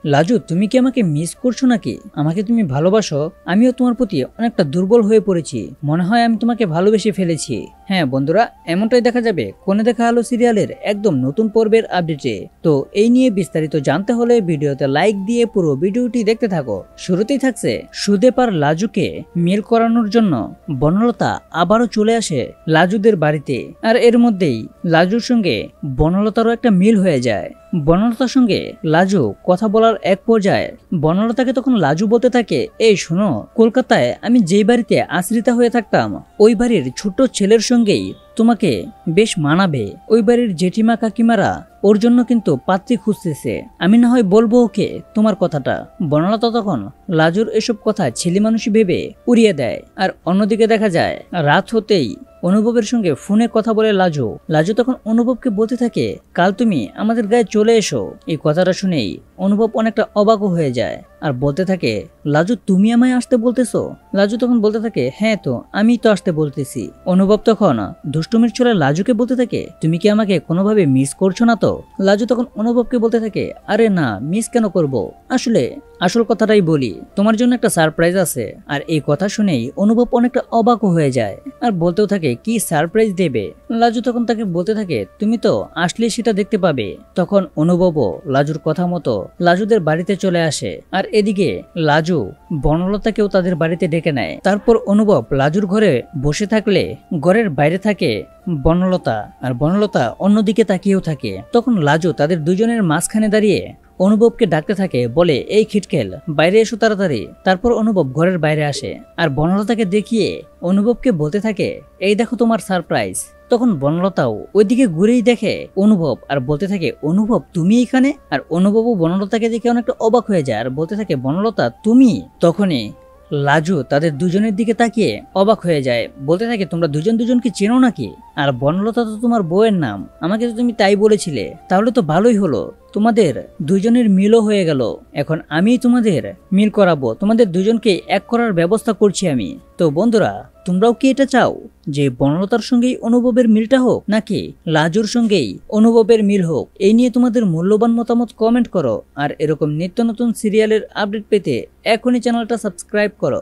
লাজু, তুমি কি আমাকে মিস করছো নাকি? আমাকে তুমি ভালোবাসো? আমিও তোমার প্রতি অনেকটা দুর্বল হয়ে পড়েছি, মনে হয় আমি তোমাকে ভালোবেসে ফেলেছি। হ্যাঁ বন্ধুরা, এমনটাই দেখা যাবে কোণে দেখা আলো সিরিয়ালের একদম নতুন পর্বের আপডেটে। তো এই নিয়ে বিস্তারিত জানতে হলে ভিডিওতে লাইক দিয়ে পুরো ভিডিওটি দেখতে থাকো। শুরুতেই থাকছে, সুদেব আর লাজুকে মিল করানোর জন্য বনলতা আবারও চলে আসে লাজুদের বাড়িতে। আর এর মধ্যেই লাজুর সঙ্গে বনলতারও একটা মিল হয়ে যায়। বনলতার সঙ্গে লাজু কথা বলার এক পর্যায়ে বনলতাকে তখন লাজু বলতে থাকে, এই শোনো, কলকাতায় আমি যেই বাড়িতে আশ্রিতা হয়ে থাকতাম ওই বাড়ির ছোট্ট ছেলের সঙ্গেই তোমাকে বেশ মানাবে। ওই বাড়ির জেঠিমা কাকিমারা ওর জন্য কিন্তু পাত্রী খুঁজতেছে, আমি না হয় বলবো ওকে তোমার কথাটা। বনলতা তখন লাজুর এসব কথা ছেলে মানুষই ভেবে উড়িয়ে দেয়। আর অন্যদিকে দেখা যায় রাত হতেই অনুভবের সঙ্গে ফোনে কথা বলে লাজু তখন অনুভবকে বলতে থাকে, কাল তুমি আমাদের গায়ে চলে এসো। এই কথাটা শুনেই অনুভব অনেকটা অবাক হয়ে যায় আর বলতে থাকে, লাজু তুমি আমায় আসতে বলতেছো? লাজু তখন বলতে থাকে, হ্যাঁ তো আমি তো আসতে বলতেছি। অনুভব তখন দুষ্টুমির চলে লাজুকে বলতে থাকে, তুমি কি আমাকে কোনোভাবে মিস করছো না তো? লাজু তখন অনুভবকে বলতে থাকে, আরে না, মিস কেন করব, আসলে আসল কথাটাই বলি, তোমার জন্য একটা সারপ্রাইজ আছে। আর এই কথা শুনেই অনুভব অনেকটা অবাক হয়ে যায় আর বলতেও থাকে, কি সারপ্রাইজ দেবে? লাজু তখন তাকে বলতে থাকে, তুমি তো আসলে সেটা দেখতে পাবে। তখন অনুভবও লাজুর কথা মতো লাজুদের বাড়িতে চলে আসে। আর এদিকে লাজু বনলতাকেও তাদের বাড়িতে ডেকে নেয়। তারপর অনুভব লাজুর ঘরে বসে থাকলে ঘরের বাইরে থাকে বনলতা, আর বনলতা অন্যদিকে তাকিয়েও থাকে। তখন লাজু তাদের দুজনের মাঝখানে দাঁড়িয়ে অনুভবকে ডাকতে থাকে, বলে, এই খিটকেল, বাইরে এসো তাড়াতাড়ি। তারপর অনুভব ঘরের বাইরে আসে আর বনলতাকে দেখিয়ে অনুভবকে বলতে থাকে, এই দেখো তোমার সারপ্রাইজ। তখন বনলতাও ওইদিকে ঘুরেই দেখে অনুভব আর বলতে থাকে, অনুভব তুমি এখানে? আর অনুভবও বনলতাকে দেখে অনেকটা অবাক হয়ে যায় আর বলতে থাকে, বনলতা তুমি? তখনই লাজু তাদের দুজনের দিকে তাকিয়ে অবাক হয়ে যায়, বলতে থাকে, তোমরা দুজন দুজনকে চেনো নাকি? আর বনলতা তো তোমার বউয়ের নাম, আমাকে তো তুমি তাই বলেছিলে। তাহলে তো ভালোই হলো, তোমাদের দুজনের মিলও হয়ে গেল। এখন আমি তোমাদের মিল করাবো, তোমাদের দুজনকে এক করার ব্যবস্থা করছি আমি। তো বন্ধুরা, তোমরাও কি এটা চাও যে বনলতার সঙ্গেই অনুভবের মিলটা হোক, নাকি লাজুর সঙ্গেই অনুভবের মিল হোক? এই নিয়ে তোমাদের মূল্যবান মতামত কমেন্ট করো। আর এরকম নিত্য নতুন সিরিয়ালের আপডেট পেতে এখনই চ্যানেলটা সাবস্ক্রাইব করো।